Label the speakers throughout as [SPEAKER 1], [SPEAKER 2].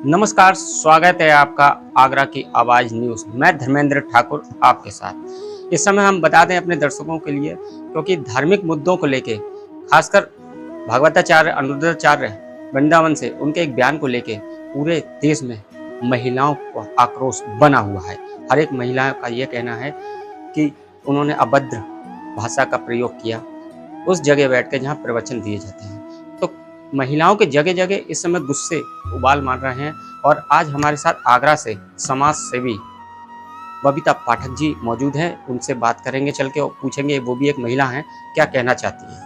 [SPEAKER 1] नमस्कार, स्वागत है आपका आगरा की आवाज़ न्यूज़। मैं धर्मेंद्र ठाकुर आपके साथ। इस समय हम बता दें अपने दर्शकों के लिए, क्योंकि धार्मिक मुद्दों को लेके, खासकर भागवताचार्य अनिरुद्धाचार्य वृंदावन से उनके एक बयान को लेके पूरे देश में महिलाओं का आक्रोश बना हुआ है। हर एक महिला का ये कहना है कि उन्होंने अभद्र भाषा का प्रयोग किया उस जगह बैठ के जहाँ प्रवचन दिए जाते हैं। तो महिलाओं के जगह जगह इस समय गुस्से उबाल मार रहे हैं। और आज हमारे साथ आगरा से समाज सेवी बबीता पाठक जी मौजूद हैं। उनसे बात करेंगे चल के और पूछेंगे, वो भी एक महिला हैं, क्या कहना चाहती हैं।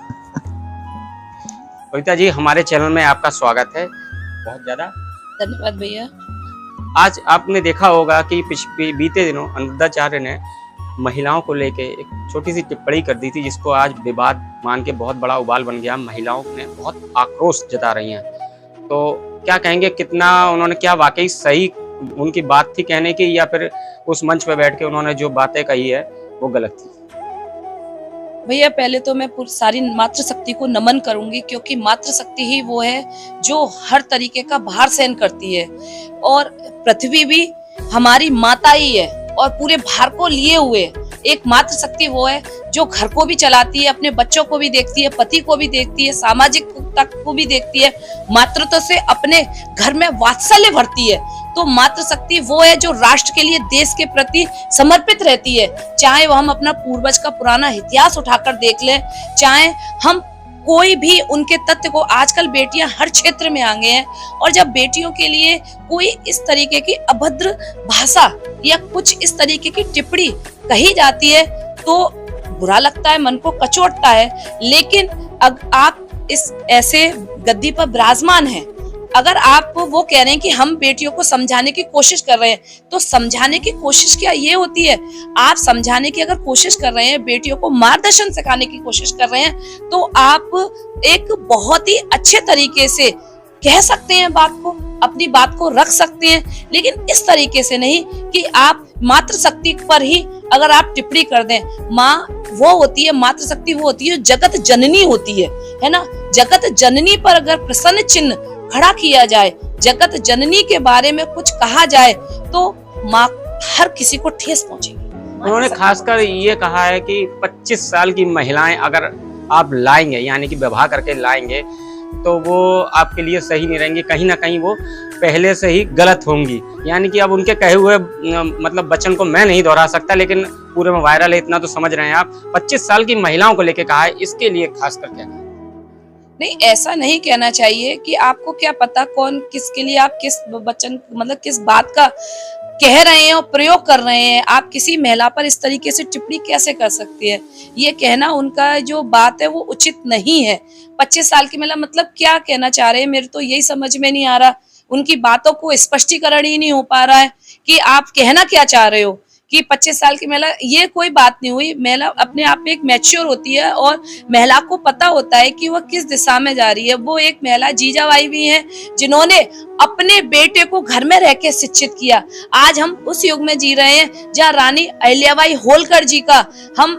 [SPEAKER 1] बबीता जी, हमारे चैनल में आपका स्वागत है। बहुत ज़्यादा
[SPEAKER 2] धन्यवाद भैया।
[SPEAKER 1] आज आपने देखा होगा कि बीते दिनों अनिरुद्धाचार्य ने महिलाओं को लेके एक छोटी सी टिप्पणी कर दी थी, जिसको आज विवाद मान के बहुत बड़ा उबाल बन गया। महिलाओं ने बहुत आक्रोश जता रही हैं। तो क्या कहेंगे, कितना उन्होंने, क्या वाकई सही उनकी बात थी कहने की, या फिर उस मंच पे बैठ के उन्होंने जो बातें कही है वो गलत थी?
[SPEAKER 2] भैया पहले तो मैं सारी मातृशक्ति को नमन करूंगी, क्योंकि मातृशक्ति ही वो है जो हर तरीके का भार सहन करती है। और पृथ्वी भी हमारी माता ही है और पूरे भार को लिए हुए एक मातृशक्ति वो है जो घर को भी चलाती है, अपने बच्चों को भी देखती है, पति को भी देखती है, सामाजिक तक को भी देखती है, मातृत्व से अपने घर में वात्सल्य भरती है। तो मातृशक्ति वो है जो राष्ट्र के लिए, देश के प्रति समर्पित रहती है। चाहे वो हम अपना पूर्वज का पुराना इतिहास उठाकर देख लें, चाहे हम कोई भी उनके तथ्य को, आजकल बेटियां हर क्षेत्र में आगे हैं। और जब बेटियों के लिए कोई इस तरीके की अभद्र भाषा या कुछ इस तरीके की टिप्पणी कही जाती है तो बुरा लगता है, मन को कचोटता है। लेकिन आप इस ऐसे गद्दी पर विराजमान हैं, अगर आप वो कह रहे हैं कि हम बेटियों को समझाने की कोशिश कर रहे हैं, तो समझाने की कोशिश क्या ये होती है? आप समझाने की अगर कोशिश कर रहे हैं, बेटियों को मार्गदर्शन सिखाने की कोशिश कर रहे हैं, तो आप एक बहुत ही अच्छे तरीके से कह सकते हैं बात को, अपनी बात को रख सकते हैं। लेकिन इस तरीके से नहीं कि आप मातृशक्ति पर ही अगर आप टिप्पणी कर दें। माँ वो होती है, मातृशक्ति वो होती है जो जगत जननी होती है ना। जगत जननी पर अगर प्रश्न चिन्ह खड़ा किया जाए, जगत जननी के बारे में कुछ कहा जाए, तो माँ हर किसी को ठेस पहुंचेगी।
[SPEAKER 1] उन्होंने खासकर ये कहा है कि 25 साल की महिलाएं अगर आप लाएंगे, यानी कि विवाह करके लाएंगे, तो वो आपके लिए सही नहीं रहेंगी, कहीं ना कहीं वो पहले से ही गलत होंगी। यानी कि अब उनके कहे हुए मतलब वचन को मैं नहीं दोहरा सकता, लेकिन पूरे में वायरल है, इतना तो समझ रहे हैं आप। 25 साल की महिलाओं को लेके कहा है, इसके लिए खासकर क्या कहना?
[SPEAKER 2] नहीं, ऐसा नहीं कहना चाहिए कि आपको क्या पता कौन किसके लिए आप किस वचन, मतलब किस बात का कह रहे हैं और प्रयोग कर रहे हैं। आप किसी महिला पर इस तरीके से टिप्पणी कैसे कर सकते हैं? ये कहना उनका जो बात है वो उचित नहीं है। 25 साल की महिला मतलब क्या कहना चाह रहे हैं, मेरे तो यही समझ में नहीं आ रहा। उनकी बातों को स्पष्टीकरण ही नहीं हो पा रहा है कि आप कहना क्या चाह रहे हो कि 25 साल की महिला, ये कोई बात नहीं हुई। महिला अपने आप में एक मैच्योर होती है और महिला को पता होता है कि वह किस दिशा में जा रही है। वो एक महिला जीजाबाई भी है जिन्होंने अपने बेटे को घर में रह के शिक्षित किया। आज हम उस युग में जी रहे हैं जहाँ रानी अहिल्याबाई होलकर जी का हम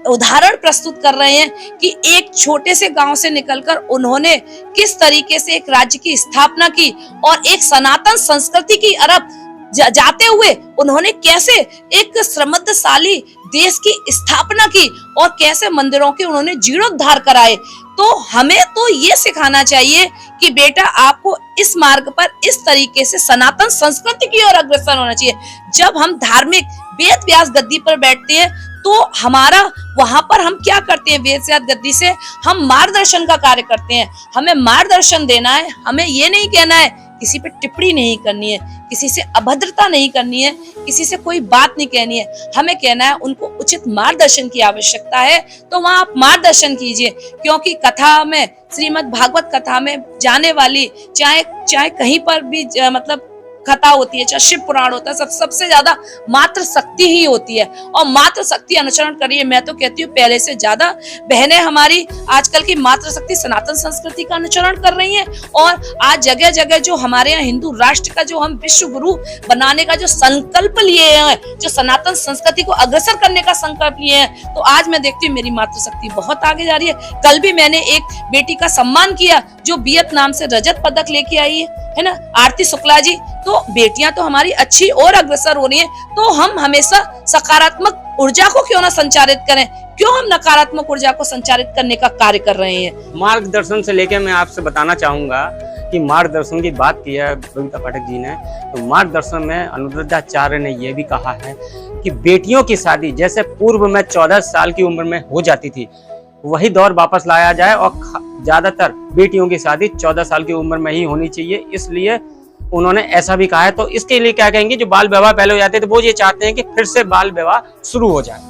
[SPEAKER 2] उदाहरण प्रस्तुत कर रहे हैं कि एक छोटे से गांव से निकलकर उन्होंने किस तरीके से एक राज्य की स्थापना की और एक सनातन संस्कृति की अरब जाते हुए उन्होंने कैसे एक समृद्धशाली देश की स्थापना की और कैसे मंदिरों के उन्होंने जीर्णोद्धार कराए। तो हमें तो ये सिखाना चाहिए कि बेटा आपको इस मार्ग पर इस तरीके से सनातन संस्कृति की ओर अग्रसर होना चाहिए। जब हम धार्मिक वेद व्यास गद्दी पर बैठते हैं तो हमारा वहां पर हम क्या करते हैं, वेद व्यास गद्दी से हम मार्गदर्शन का कार्य करते हैं। हमें मार्गदर्शन देना है, हमें ये नहीं कहना है, किसी पे टिप्पणी नहीं करनी है, किसी से अभद्रता नहीं करनी है, किसी से कोई बात नहीं कहनी है। हमें कहना है उनको उचित मार्गदर्शन की आवश्यकता है, तो वहां आप मार्गदर्शन कीजिए। क्योंकि कथा में, श्रीमद् भागवत कथा में जाने वाली, चाहे कहीं पर भी मतलब कथा होती है, चाहे शिव पुराण होता है, सबसे ज्यादा मातृशक्ति ही होती है। और मातृशक्ति अनुसरण करिए। मैं तो कहती हूँ पहले से ज्यादा बहनें हमारी आजकल की मातृशक्ति सनातन संस्कृति का अनुसरण कर रही हैं। और आज जगह जगह जो हमारे यहाँ हिंदू राष्ट्र का जो हम विश्व गुरु बनाने का जो संकल्प लिए हैं, जो सनातन संस्कृति को अग्रसर करने का संकल्प लिए हैं, तो आज मैं देखती हूँ मेरी मातृशक्ति बहुत आगे जा रही है। कल भी मैंने एक बेटी का सम्मान किया जो वियतनाम से रजत पदक लेके आई है। है ना, आरती शुक्ला जी, तो बेटियां तो हमारी अच्छी और अग्रसर हो रही हैं, तो हम हमेशा सकारात्मक ऊर्जा को क्यों ना संचारित करें, क्यों हम नकारात्मक ऊर्जा को संचारित करने का कार्य कर रहे हैं।
[SPEAKER 1] मार्गदर्शन से लेके मैं आपसे बताना चाहूंगा कि मार्गदर्शन की बात की है बबीता पाठक जी ने, तो मार्गदर्शन में अनुरुद्धाचार्य ने यह भी कहा है कि बेटियों की शादी जैसे पूर्व में 14 साल की उम्र में हो जाती थी, वही दौर वापस लाया जाए और ज्यादातर बेटियों की शादी 14 साल की उम्र में ही होनी चाहिए, इसलिए उन्होंने ऐसा भी कहा है। तो इसके लिए क्या कहेंगे, जो बाल विवाह पहले हो जाते थे वो ये चाहते हैं कि फिर से बाल विवाह शुरू हो जाए।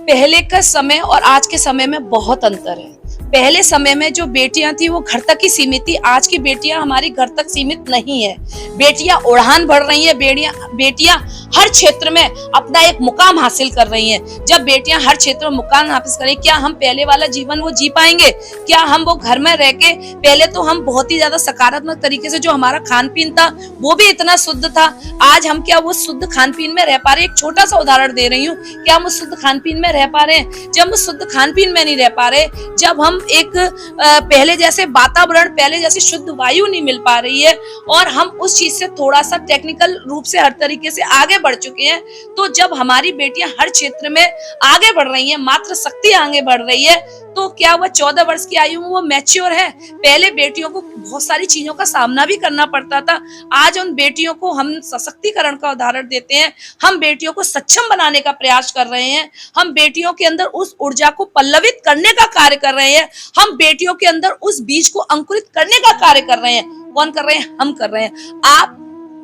[SPEAKER 2] पहले का समय और आज के समय में बहुत अंतर है। पहले समय में जो बेटियां थी वो घर तक ही सीमित थी, आज की बेटियां हमारी घर तक सीमित नहीं है। बेटियां उड़ान भर रही हैं, बेटियां हर क्षेत्र में अपना एक मुकाम हासिल कर रही हैं। जब बेटियां हर क्षेत्र में मुकाम हासिल करें, क्या हम पहले वाला जीवन वो जी पाएंगे? क्या हम वो घर में रह के, पहले तो हम बहुत ही ज्यादा सकारात्मक तरीके से, जो हमारा खान पीन था वो भी इतना शुद्ध था, आज हम क्या वो शुद्ध खान पीन में रह पा रहे हैं? एक छोटा सा उदाहरण दे रही हूँ, क्या हम उस शुद्ध खान पीन में रह पा रहे हैं? जब हम उस शुद्ध खान पीन में नहीं रह पा रहे, जब हम एक पहले जैसे वातावरण, पहले जैसी शुद्ध वायु नहीं मिल पा रही है, और हम उस चीज से थोड़ा सा टेक्निकल रूप से हर तरीके से आगे बढ़ चुके हैं, तो जब हमारी बेटियां हर क्षेत्र में आगे बढ़ रही हैं, मात्र शक्ति आगे बढ़ रही है, तो क्या वह 14 वर्ष की आयु में वो मैच्योर है? पहले बेटियों को बहुत सारी चीजों का सामना भी करना पड़ता था, आज उन बेटियों को हम सशक्तिकरण का उदाहरण देते हैं, हम बेटियों को सक्षम बनाने का प्रयास कर रहे हैं, हम बेटियों के अंदर उस ऊर्जा को पल्लवित करने का कार्य कर रहे हैं, हम बेटियों के अंदर उस बीज को अंकुरित करने का कार्य कर रहे हैं। कौन कर रहे हैं? हम कर रहे हैं। आप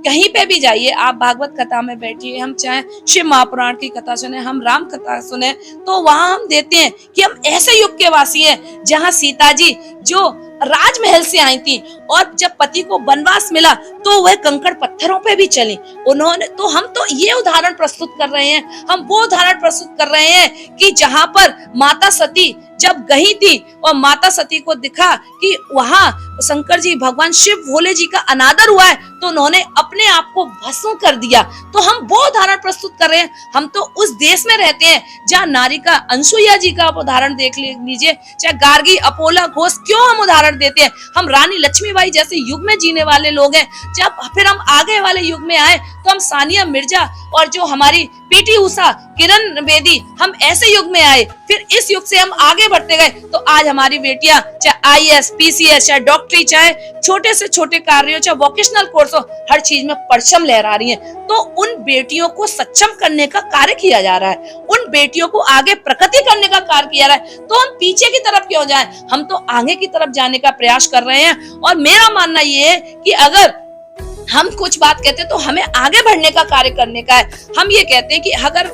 [SPEAKER 2] कहीं पे भी जाइए, आप भागवत कथा में बैठिए, हम चाहे शिव महापुराण की कथा सुने, हम राम कथा सुने, तो वहां हम देते हैं कि हम ऐसे युग के वासी हैं जहां सीता जी जो राजमहल से आई थी और जब पति को वनवास मिला तो वह कंकड़ पत्थरों पे भी चली उन्होंने। तो हम तो ये उदाहरण प्रस्तुत कर रहे हैं, हम वो उदाहरण प्रस्तुत कर रहे हैं कि जहां पर माता सती जब गई थी और माता सती को दिखा कि वहां शंकर जी, भगवान शिव भोले जी का अनादर हुआ है, तो उन्होंने अपने आप को भस्म कर दिया। तो हम वो उदाहरण प्रस्तुत कर रहे हैं। हम तो उस देश में रहते हैं जहाँ नारी का, अनसुईया जी का आप उदाहरण देख लीजिए, चाहे गार्गी, अपोला घोष, क्यों हम उदाहरण देते हैं? हम रानी लक्ष्मीबाई जैसे युग में जीने वाले लोग हैं। जब फिर हम आगे वाले युग में आए तो हम सानिया मिर्जा और जो हमारी पीटी उषा, किरण बेदी, हम ऐसे युग में आए, फिर इस युग से हम आगे बढ़ते गए, तो आज हमारी बेटियां चाहे आईएएस, पीसीएस, चाहे डॉक्टरी, चाहे छोटे से छोटे कार्य हो, चाहे वोकेशनल कोर्स हो, हर चीज में परचम लहरा रही हैं। तो उन बेटियों को सक्षम करने का कार्य किया जा रहा है, उन बेटियों को आगे प्रगति करने का कार्य किया जा रहा है। तो हम पीछे की तरफ क्यों जाएं? हम तो आगे की तरफ जाने का प्रयास कर रहे हैं। और मेरा मानना ये है कि अगर हम कुछ बात कहते हैं तो हमें आगे बढ़ने का कार्य करने का है। हम ये कहते हैं कि अगर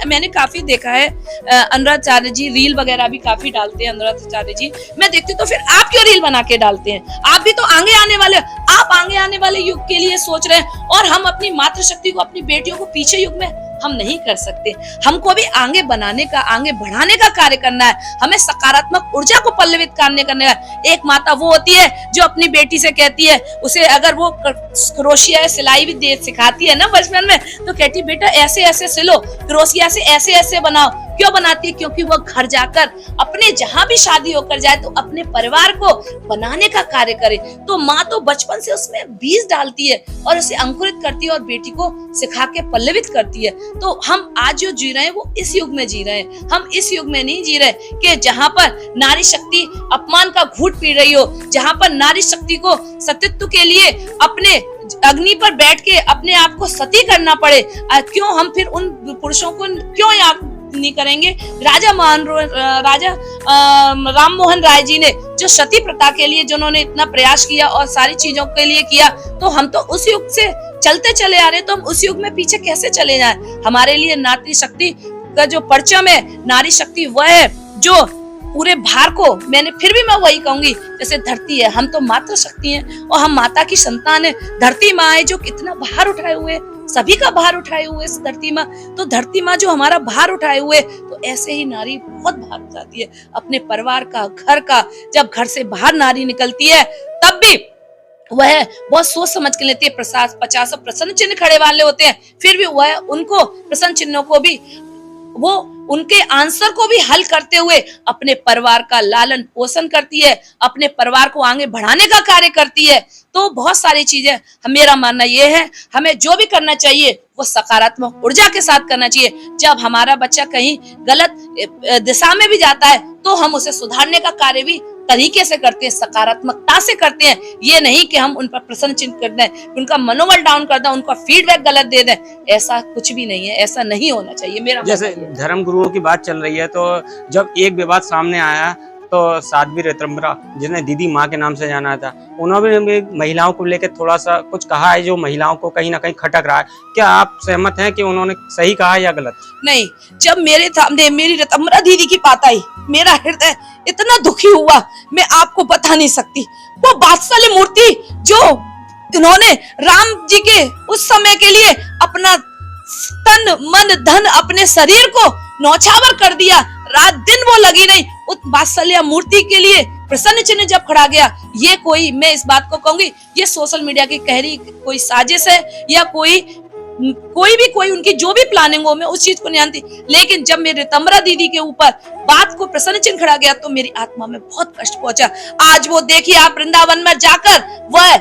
[SPEAKER 2] मैंने काफी देखा है, अनुराधाचार्य जी रील वगैरह भी काफी डालते हैं, अनुराधाचार्य जी, मैं देखती हूँ, तो फिर आप क्यों रील बना के डालते हैं? आप भी तो आगे आने वाले, आप आगे आने वाले युग के लिए सोच रहे हैं, और हम अपनी मातृशक्ति को, अपनी बेटियों को पीछे युग में हम नहीं कर सकते। हमको भी आगे बनाने का, आगे बढ़ाने का कार्य करना है। हमें सकारात्मक ऊर्जा को पल्लवित करने का। एक माता वो होती है जो अपनी बेटी से कहती है, उसे अगर वो क्रोशिया सिलाई भी सिखाती है ना बचपन में, तो कहती बेटा ऐसे ऐसे सिलो, क्रोशिया से ऐसे ऐसे बनाओ। क्यों बनाती है? क्योंकि वो घर जाकर अपने जहां भी शादी होकर जाए तो अपने परिवार को बनाने का कार्य करे। तो माँ तो बचपन से उसमें बीज डालती है और उसे अंकुरित करती है और बेटी को सिखा के पल्लवित करती है। तो हम आज जो जी रहे हैं वो इस युग में जी रहे हैं। हम इस युग में नहीं जी रहे कि जहां पर नारी शक्ति अपमान का घूंट पी रही हो, जहां पर नारी शक्ति को सतीत्व के लिए अपने अग्नि पर बैठ के अपने आप को सती करना पड़े। क्यों हम फिर उन पुरुषों को क्यों याद नहीं करेंगे? राजा राम मोहन राय जी ने जो सती प्रथा के लिए जिन्होंने इतना प्रयास किया और सारी चीजों के लिए किया, तो हम तो उस युग से चलते चले आ रहे, तो हम उस युग में पीछे कैसे चले जाएं? हमारे लिए नारी शक्ति का जो परचम है, नारी शक्ति वह है जो पूरे भार को, मैं वही कहूंगी, जैसे धरती है, हम तो मातृ शक्ति हैं और हम माता की संतान है। धरती माँ है जो कितना भार उठाए हुए, सभी का भार उठाए हुए इस धरती माँ। तो धरती माँ जो हमारा भार उठाए हुए, तो ऐसे ही नारी बहुत भार उठाती है अपने परिवार का, घर का। जब घर से बाहर नारी निकलती है तब भी वह बहुत सोच समझ के लेती है। 50 प्रसन्न चिन्ह खड़े वाले होते हैं, फिर भी वह उनको प्रसन्न चिन्हों को भी वो उनके आंसर को भी हल करते हुए अपने परिवार का लालन पोषण करती है, अपने परिवार को आगे बढ़ाने का कार्य करती है। तो बहुत सारी चीजें, मेरा मानना ये है, हमें जो भी करना चाहिए वो सकारात्मक ऊर्जा के साथ करना चाहिए। जब हमारा बच्चा कहीं गलत दिशा में भी जाता है तो हम उसे सुधारने का कार्य भी तरीके से करते हैं, सकारात्मकता से करते हैं। ये नहीं कि हम उन पर प्रश्न चिन्ह कर दें, उनका मनोबल डाउन कर दें, उनका फीडबैक गलत दे दें। ऐसा कुछ भी नहीं है, ऐसा नहीं होना चाहिए। मेरा
[SPEAKER 1] जैसे धर्म गुरुओं की बात चल रही है, तो जब एक विवाद सामने आया तो साध्वी रितंबरा, जिन्हें दीदी माँ के नाम से जाना था, उन्होंने भी महिलाओं को लेकर थोड़ा सा कुछ कहा है जो महिलाओं को कहीं ना कहीं खटक रहा है। क्या आप सहमत हैं कि उन्होंने सही कहा या गलत?
[SPEAKER 2] नहीं, जब मेरे सामने मेरी रितंबरा दीदी की बात आई, मेरा हृदय इतना दुखी हुआ, मैं आपको बता नहीं सकती। वो वात्सल्य मूर्ति जो इन्होंने राम जी के उस समय के लिए अपना तन मन धन अपने शरीर को नौछावर कर दिया, रात दिन वो लगी नहीं, उस वात्सल्य मूर्ति के लिए प्रसन्न चिन्ह जब खड़ा गया, ये कोई, मैं इस बात को कहूंगी, ये सोशल मीडिया की गहरी कोई साजिश है या कोई उनकी जो भी प्लानिंग हो, मैं उस चीज को नहीं जानती। लेकिन जब मेरी रितंबरा दीदी के ऊपर बात को प्रसन्न चिन्ह खड़ा गया तो मेरी आत्मा में बहुत कष्ट पहुंचा। आज वो देखिए, आप वृंदावन में जाकर वह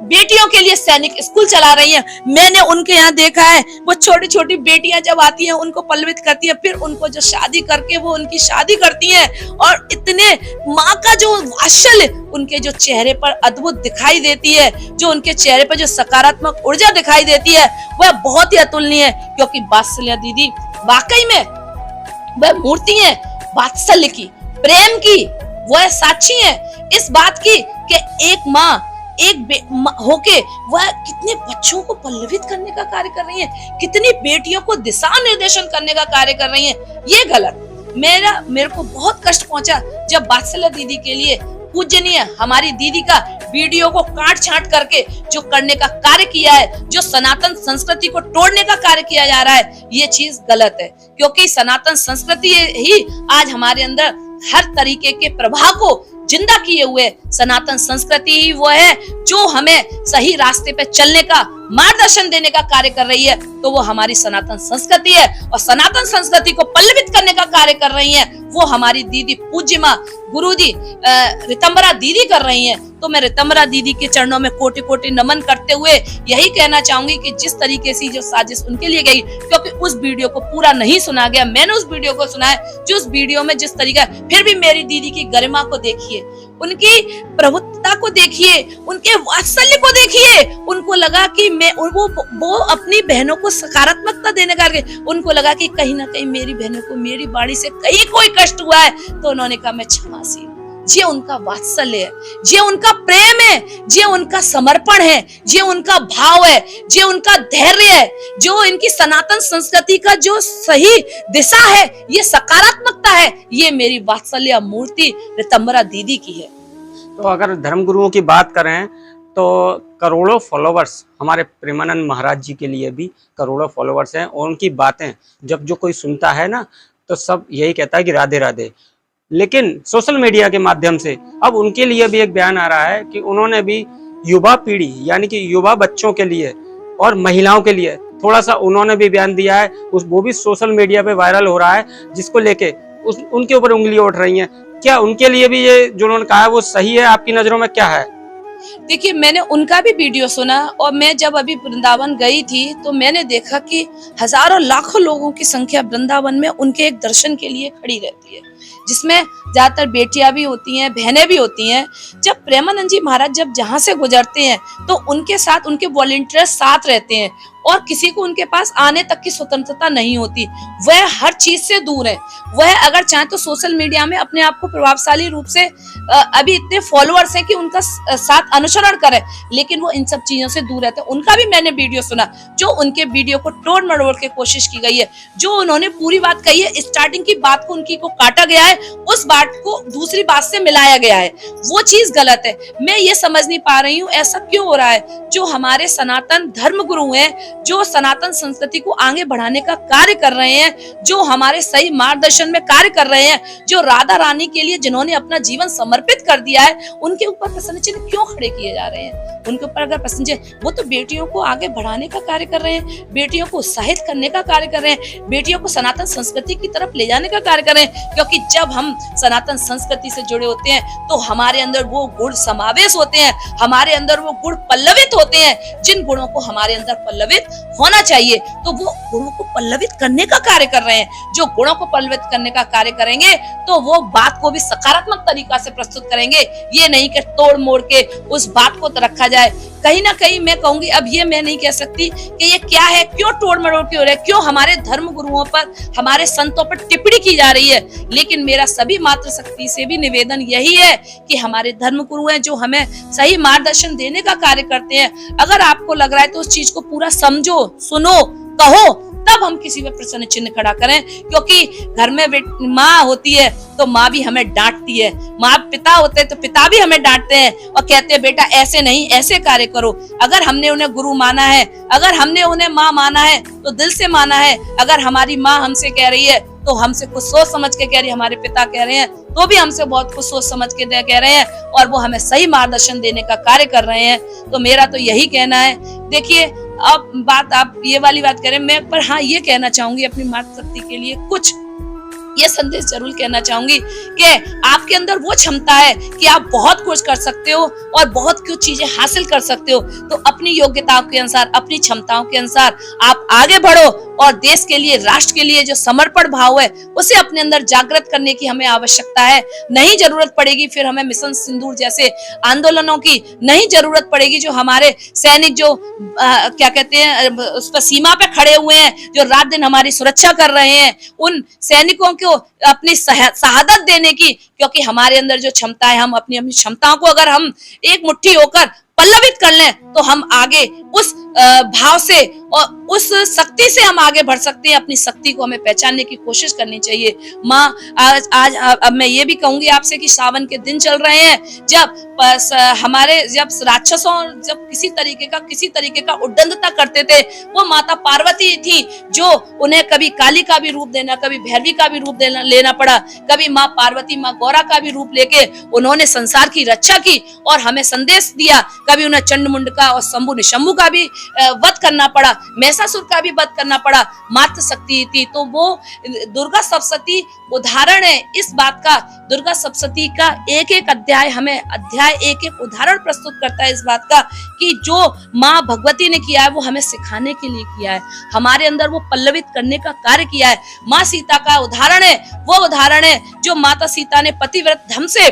[SPEAKER 2] बेटियों के लिए सैनिक स्कूल चला रही हैं। मैंने उनके यहाँ देखा है, वो छोटी छोटी बेटियां जब आती हैं उनको पल्लवित करती है, फिर उनको जो शादी करके वो उनकी शादी करती हैं, और इतने माँ का जो वात्सल्य उनके जो चेहरे पर अद्भुत दिखाई देती है, जो उनके चेहरे पर जो सकारात्मक ऊर्जा दिखाई देती है, वह बहुत ही अतुलनीय है। क्योंकि वात्सल्य दीदी वाकई में वह मूर्ति है वात्सल्य की, प्रेम की, वह साक्षी है इस बात की कि एक माँ होके वह कितने बच्चों को पल्लवित करने का कार्य कर रही है, कितनी बेटियों को दिशा निर्देशन करने का कार्य कर रही है। ये गलत, मेरे को बहुत कष्ट पहुंचा जब वात्सल्य दीदी के लिए पूजनीय हमारी दीदी का वीडियो को काट छांट करके जो करने का कार्य किया है, जो सनातन संस्कृति को तोड़ने का कार्य किया जा रहा है, ये चीज गलत है। क्योंकि सनातन संस्कृति ही आज हमारे अंदर हर तरीके के प्रभाव को जिंदा किए हुए, सनातन संस्कृति ही वो है जो हमें सही रास्ते पे चलने का मार्गदर्शन देने का कार्य कर रही है। तो वो हमारी सनातन संस्कृति है, और सनातन संस्कृति को पल्लवित करने का कार्य कर रही है वो हमारी दीदी पूज्य माँ गुरु जी रितंबरा दीदी कर रही हैं। तो मैं रितंबरा दीदी के चरणों में कोटि कोटि नमन करते हुए यही कहना चाहूंगी कि जिस तरीके से जो साजिश उनके लिए गई, क्योंकि उस वीडियो को पूरा नहीं सुना गया, मैंने उस वीडियो को सुना है, जो उस वीडियो में जिस तरीका, फिर भी मेरी दीदी की गरिमा को देखिए, उनकी प्रभुत्ता को देखिए, उनके वात्सल्य को देखिए। उनको लगा कि मैं वो अपनी बहनों को सकारात्मकता देने का, उनको लगा कि कहीं ना कहीं मेरी बहनों को मेरी बाणी से कहीं कोई कष्ट हुआ है, तो उन्होंने कहा मैं क्षमाशील। ये उनका वात्सल्य है, ये उनका प्रेम है, ये उनका समर्पण है, ये उनका भाव है, ये उनका धैर्य है, जो इनकी सनातन संस्कृति का जो सही दिशा है, ये सकारात्मकता है, ये मेरी वात्सल्य मूर्ति रितंबरा दीदी की है।
[SPEAKER 1] तो अगर धर्म गुरुओं की बात करें तो करोड़ों फॉलोवर्स हमारे प्रेमानंद महाराज जी के लिए भी करोड़ों फॉलोवर्स हैं, और उनकी बातें जब जो कोई सुनता है ना तो सब यही कहता है कि राधे राधे। लेकिन सोशल मीडिया के माध्यम से अब उनके लिए भी एक बयान आ रहा है कि उन्होंने भी युवा पीढ़ी यानी कि युवा बच्चों के लिए और महिलाओं के लिए थोड़ा सा उन्होंने भी बयान दिया है, वो भी सोशल मीडिया पे वायरल हो रहा है, जिसको लेके उनके ऊपर उंगली उठ रही हैं। क्या उनके लिए भी ये जो उन्होंने कहा है वो सही है? आपकी नजरों में क्या है?
[SPEAKER 2] देखिए, मैंने उनका भी वीडियो सुना, और मैं जब अभी वृंदावन गई थी तो मैंने देखा कि हजारों लाखों लोगों की संख्या वृंदावन में उनके एक दर्शन के लिए खड़ी रहती है, जिसमें ज्यादातर बेटियां भी होती हैं, बहनें भी होती हैं। जब प्रेमानंद जी महाराज जब जहां से गुजरते हैं तो उनके साथ उनके वॉलंटियर्स साथ रहते हैं, और किसी को उनके पास आने तक की स्वतंत्रता नहीं होती। वह हर चीज से दूर है। वह अगर चाहे तो सोशल मीडिया में अपने आप को प्रभावशाली रूप से अभी इतने फॉलोअर्स हैं कि उनका साथ अनुसरण करें, लेकिन वो इन सब चीजों से दूर रहते हैं। उनका भी मैंने वीडियो सुना, जो उनके वीडियो को तोड़ मरोड़ के कोशिश की गई है, जो उन्होंने पूरी बात कही है, स्टार्टिंग की बात को उनकी को काटा गया है, उस बात को दूसरी बात से मिलाया गया है, वो चीज गलत है। मैं ये समझ नहीं पा रही हूँ ऐसा क्यों हो रहा है। जो हमारे सनातन धर्म गुरु हैं, जो सनातन संस्कृति को आगे बढ़ाने का कार्य कर रहे हैं, जो हमारे सही मार्गदर्शन में कार्य कर रहे हैं, जो राधा रानी के लिए जिन्होंने अपना जीवन समर्पित कर दिया है, उनके ऊपर प्रश्न चिन्ह क्यों खड़े किए जा रहे हैं? उनके ऊपर अगर प्रश्न चिन्ह, वो तो बेटियों को आगे बढ़ाने का कार्य कर रहे हैं, बेटियों को उत्साहित करने का कार्य कर रहे हैं, बेटियों को सनातन संस्कृति की तरफ ले जाने का कार्य कर रहे हैं। क्योंकि जब हम सनातन संस्कृति से जुड़े होते हैं तो हमारे अंदर वो गुण समावेश होते हैं, हमारे अंदर वो गुण पल्लवित होते हैं, जिन गुणों को हमारे अंदर पल्लवित होना चाहिए, तो वो गुणों को पल्लवित करने का कार्य कर रहे हैं। जो गुणों को पल्लवित करने का कार्य करेंगे तो वो बात को भी सकारात्मक तरीका से प्रस्तुत करेंगे, ये नहीं कि तोड़ मोड़ के उस बात को तो रखा जाए। कहीं ना कहीं मैं कहूंगी, अब ये मैं नहीं कह सकती कि ये क्या है, क्यों तोड़ मरोड़ क्यों हो रहा है, क्यों हमारे धर्म गुरुओं पर, हमारे संतों पर टिप्पणी की जा रही है। लेकिन मेरा सभी मातृशक्ति से भी निवेदन यही है कि हमारे धर्म गुरु हैं जो हमें सही मार्गदर्शन देने का कार्य करते हैं। अगर आपको लग रहा है तो उस चीज को पूरा समझो, सुनो, कहो, तब हम किसी पे प्रश्न चिन्ह खड़ा करें। क्योंकि घर में माँ होती है तो माँ भी हमें डांटती है, माँ पिता होते हैं तो पिता भी हमें डांटते हैं और कहते हैं बेटा ऐसे नहीं, ऐसे कार्य करो। अगर हमने उन्हें गुरु माना है, अगर हमने उन्हें माँ माना है तो दिल से माना है। अगर हमारी माँ हमसे कह रही है तो हमसे कुछ सोच समझ के कह रही है, हमारे पिता कह रहे हैं तो भी हमसे बहुत कुछ सोच समझ के कह रहे हैं और वो हमें सही मार्गदर्शन देने का कार्य कर रहे हैं। तो मेरा तो यही कहना है। देखिए, अब बात आप ये वाली बात करें, मैं पर हाँ ये कहना चाहूंगी अपनी मातृशक्ति के लिए कुछ ये संदेश जरूर कहना चाहूंगी कि आपके अंदर वो क्षमता है कि आप बहुत कुछ कर सकते हो और बहुत कुछ चीजें हासिल कर सकते हो। तो अपनी योग्यताओं के अनुसार, अपनी क्षमताओं के अनुसार आप आगे बढ़ो और देश के लिए, राष्ट्र के लिए जो समर्पण भाव है उसे अपने अंदर जागृत करने की हमें आवश्यकता है। नहीं जरूरत पड़ेगी फिर हमें मिशन सिंदूर जैसे आंदोलनों की, नहीं जरूरत पड़ेगी जो हमारे सैनिक जो क्या कहते हैं उस पर सीमा पे खड़े हुए हैं, जो रात दिन हमारी सुरक्षा कर रहे हैं, उन सैनिकों को अपनी शहादत देने की। क्योंकि हमारे अंदर जो क्षमता है, हम अपनी अपनी क्षमताओं को अगर हम एक मुट्ठी होकर पल्लवित कर लें तो हम आगे उस भाव से और उस शक्ति से हम आगे बढ़ सकते हैं। अपनी शक्ति को हमें पहचानने की कोशिश करनी चाहिए। माँ आज अब मैं ये भी कहूंगी आपसे कि सावन के दिन चल रहे हैं, जब राक्षसों जब किसी तरीके का उद्दंडता करते थे, वो माता पार्वती थी जो उन्हें कभी काली का भी रूप देना, कभी भैरवी का भी रूप लेना पड़ा, कभी माँ पार्वती, माँ गौरा का भी रूप लेके उन्होंने संसार की रक्षा की और हमें संदेश दिया। कभी उन्हें चंडमुंड का और शंभु निशंभु का भी वध करना पड़ा, महिषासुर का भी वध करना पड़ा। मातृ शक्ति थी तो वो दुर्गा सप्तशती उदाहरण है इस बात का। दुर्गा सप्तशती का एक एक अध्याय एक एक उदाहरण प्रस्तुत करता है इस बात का कि जो माँ भगवती ने किया है वो हमें सिखाने के लिए किया है, हमारे अंदर वो पल्लवित करने का कार्य किया है। माँ सीता का उदाहरण है, वो उदाहरण है जो माता सीता ने पतिव्रत धर्म से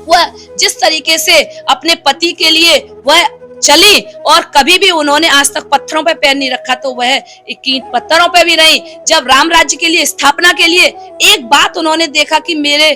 [SPEAKER 2] वह जिस तरीके से अपने पति के लिए वह चली और कभी भी उन्होंने आज तक पत्थरों पे पैर नहीं रखा, तो वह ईंट पत्थरों पे भी नहीं। जब राम राज्य के लिए, स्थापना के लिए एक बात उन्होंने देखा कि मेरे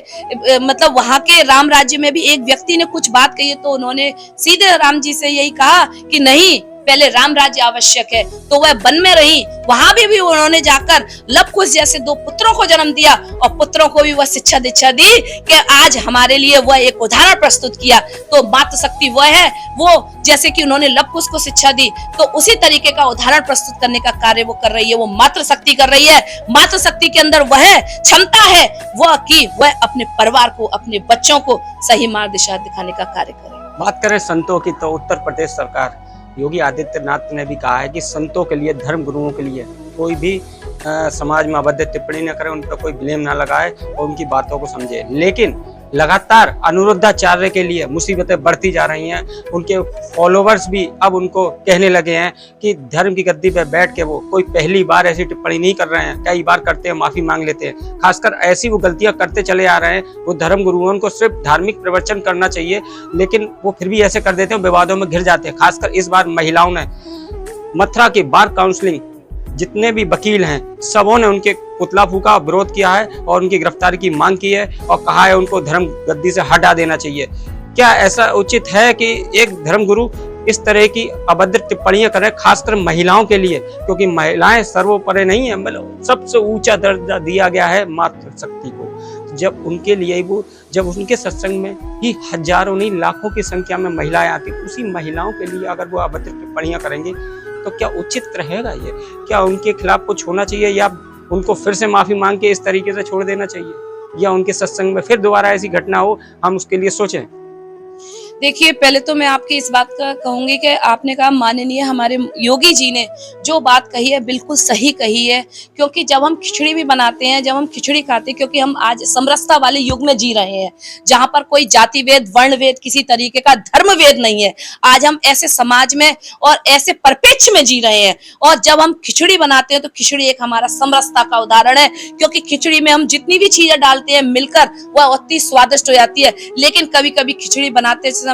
[SPEAKER 2] मतलब वहां के राम राज्य में भी एक व्यक्ति ने कुछ बात कही है, तो उन्होंने सीधे राम जी से यही कहा कि नहीं, पहले राम राज्य आवश्यक है। तो वह वन में रही, वहां भी उन्होंने जाकर लवकुश जैसे 2 पुत्रों को जन्म दिया और पुत्रों को भी वह शिक्षा दीक्षा दी कि आज हमारे लिए वह एक उदाहरण प्रस्तुत किया। तो मातृ शक्ति वह है, वो जैसे कि उन्होंने लवकुश को शिक्षा दी तो उसी तरीके का उदाहरण प्रस्तुत करने का कार्य वो कर रही है, वो मातृ शक्ति कर रही है। मातृ शक्ति के अंदर वह क्षमता है वह कि वह अपने परिवार को, अपने बच्चों को सही मार्ग दिशा दिखाने का कार्य करे।
[SPEAKER 1] बात करें संतों की तो उत्तर प्रदेश सरकार योगी आदित्यनाथ ने भी कहा है कि संतों के लिए, धर्म गुरुओं के लिए कोई भी समाज में अभद्र टिप्पणी न करे, उन पर कोई ब्लेम ना लगाए और उनकी बातों को समझे। लेकिन लगातार अनिरुद्धाचार्य के लिए मुसीबतें बढ़ती जा रही हैं। उनके फॉलोवर्स भी अब उनको कहने लगे हैं कि धर्म की गद्दी पे बैठ के वो कोई पहली बार ऐसी टिप्पणी नहीं कर रहे हैं, कई बार करते हैं, माफी मांग लेते हैं। खासकर ऐसी वो गलतियां करते चले आ रहे हैं। वो धर्म गुरुओं को सिर्फ धार्मिक प्रवचन करना चाहिए, लेकिन वो फिर भी ऐसे कर देते हैं, विवादों में घिर जाते हैं। खासकर इस बार महिलाओं ने मथुरा की बार काउंसिलिंग, जितने भी वकील हैं सबों ने उनके पुतला फूका, विरोध किया है और उनकी गिरफ्तारी की मांग की है और कहा है उनको धर्म गद्दी से हटा देना चाहिए। क्या ऐसा उचित है कि एक धर्म गुरु इस तरह की अभद्र टिप्पणियां करें, खासकर महिलाओं के लिए? क्योंकि महिलाएं सर्वोपरि नहीं है, मतलब सबसे ऊंचा दर्जा दिया गया है मातृशक्ति को। जब उनके लिए वो, जब उनके सत्संग में ही हजारों नहीं लाखों की संख्या में महिलाएं आती, उसी महिलाओं के लिए अगर वो अभद्र टिप्पणियां करेंगे तो क्या उचित रहेगा ये? क्या उनके खिलाफ कुछ होना चाहिए या उनको फिर से माफी मांग के इस तरीके से छोड़ देना चाहिए, या उनके सत्संग में फिर दोबारा ऐसी घटना हो हम उसके लिए सोचें?
[SPEAKER 2] देखिए, पहले तो मैं आपकी इस बात का कहूंगी कि आपने कहा माननीय हमारे योगी जी ने जो बात कही है बिल्कुल सही कही है। क्योंकि जब हम खिचड़ी भी बनाते हैं, जब हम खिचड़ी खाते हैं, क्योंकि हम आज समरसता वाले युग में जी रहे हैं जहां पर कोई जाति वेद, वर्ण वेद, किसी तरीके का धर्म वेद नहीं है। आज हम ऐसे समाज में और ऐसे परिप्रेक्ष्य में जी रहे हैं, और जब हम खिचड़ी बनाते हैं तो खिचड़ी एक हमारा समरसता का उदाहरण है। क्योंकि खिचड़ी में हम जितनी भी चीजें डालते हैं मिलकर वह अति स्वादिष्ट हो जाती है। लेकिन कभी कभी खिचड़ी बनाते समय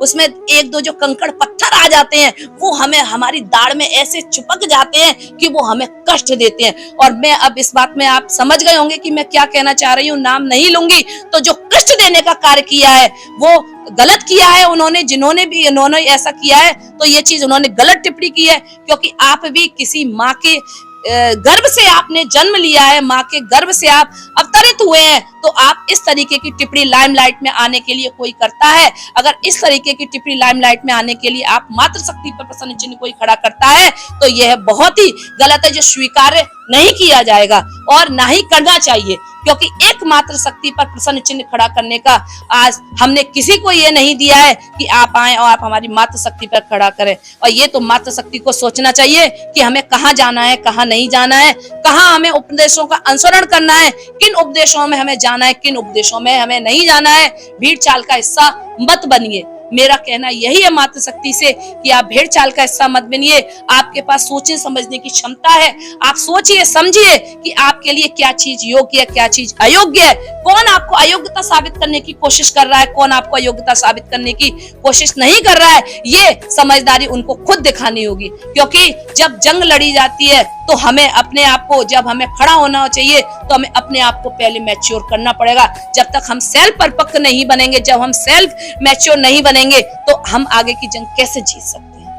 [SPEAKER 2] उसमें एक दो जो कंकड़ पत्थर आ जाते हैं, वो हमें हमारी दाढ़ में ऐसे चिपक जाते हैं कि वो हमें कष्ट देते हैं। और मैं अब इस बात में आप समझ गए होंगे कि मैं क्या कहना चाह रही हूँ, नाम नहीं लूंगी। तो जो कष्ट देने का कार्य किया है वो गलत किया है उन्होंने, इन्होंने ऐसा किया है तो ये चीज उन्होंने गलत टिप्पणी की है। क्योंकि आप भी किसी माँ के गर्भ से आपने जन्म लिया है, माँ के गर्भ से आप अवतरित हुए हैं, तो आप इस तरीके की टिप्पणी लाइमलाइट में आने के लिए कोई करता है, अगर इस तरीके की टिप्पणी लाइमलाइट में आने के लिए आप मातृशक्ति पर प्रश्न चिन्ह कोई खड़ा करता है तो यह बहुत ही गलत है, जो स्वीकार्य नहीं किया जाएगा और ना ही करना चाहिए। क्योंकि एक मातृशक्ति पर प्रश्न चिन्ह खड़ा करने का आज हमने किसी को ये नहीं दिया है कि आप आए और आप हमारी मातृशक्ति पर खड़ा करें। और ये तो मातृशक्ति को सोचना चाहिए कि हमें कहाँ जाना है, कहाँ नहीं जाना है, कहाँ हमें उपदेशों का अनुसरण करना है, किन उपदेशों में हमें जाना है, किन उपदेशों में हमें नहीं जाना है। भीड़ चाल का हिस्सा मत बनिए। मेरा कहना यही है मातृशक्ति से कि आप भेड़ चाल का हिस्सा मत बनिए। आपके पास सोचने समझने की क्षमता है, आप सोचिए समझिए कि आपके लिए क्या चीज योग्य है, क्या चीज अयोग्य है। कौन आपको अयोग्यता साबित करने की कोशिश कर रहा है, कौन आपको अयोग्यता साबित करने की कोशिश नहीं कर रहा है, ये समझदारी उनको खुद दिखानी होगी। क्योंकि जब जंग लड़ी जाती है तो हमें अपने आप को, जब हमें खड़ा होना चाहिए तो हमें अपने आप को पहले मैच्योर करना पड़ेगा। जब तक हम सेल्फ परिपक्व नहीं बनेंगे, जब हम सेल्फ मैच्योर नहीं बनेंगे तो हम आगे की जंग कैसे जीत सकते हैं।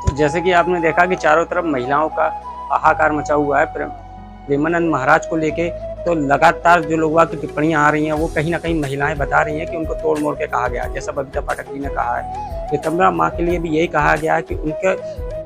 [SPEAKER 1] तो जैसे कि आपने देखा कि चारों तरफ महिलाओं का हाहाकार मचा हुआ है प्रेमानंद महाराज को लेके, तो लगातार जो लोगों की टिप्पणियां आ रही हैं वो कहीं ना कहीं महिलाएं बता रही हैं कि उनको तोड़ मोड़ के कहा गया। जैसा बबीता पाठक जी ने कहा है, पीताम्बरा माँ के लिए भी यही कहा गया है कि उनके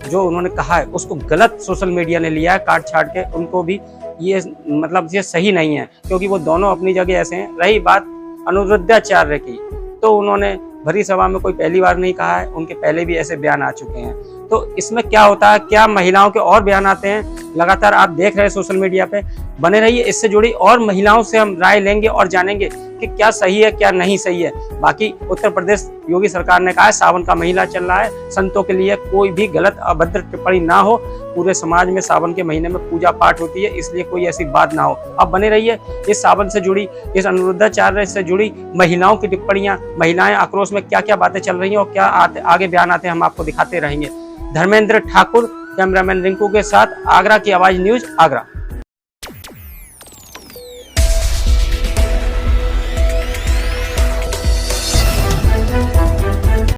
[SPEAKER 1] जो उन्होंने कहा है उसको गलत सोशल मीडिया ने लिया है काट छाट के। उनको भी ये मतलब ये सही नहीं है, क्योंकि वो दोनों अपनी जगह ऐसे हैं। रही बात अनुरुद्धाचार्य की, तो उन्होंने भरी सभा में कोई पहली बार नहीं कहा है, उनके पहले भी ऐसे बयान आ चुके हैं। तो इसमें क्या होता है, क्या महिलाओं के और बयान आते हैं, लगातार आप देख रहे हैं सोशल मीडिया पे। बने रहिए, इससे जुड़ी और महिलाओं से हम राय लेंगे और जानेंगे कि क्या सही है क्या नहीं सही है। बाकी उत्तर प्रदेश योगी सरकार ने कहा है सावन का महीना चल रहा है, संतों के लिए कोई भी गलत अभद्र टिप्पणी ना हो। पूरे समाज में सावन के महीने में पूजा पाठ होती है, इसलिए कोई ऐसी बात ना हो। अब बने रहिए, इस सावन से जुड़ी, इस अनुरुद्धाचार्य से जुड़ी महिलाओं की टिप्पणियां, महिलाएं आक्रोश में क्या क्या बातें चल रही हैं और क्या आगे बयान आते हैं, हम आपको दिखाते रहेंगे। धर्मेंद्र ठाकुर, कैमरामैन रिंकू के साथ, आगरा की आवाज न्यूज, आगरा।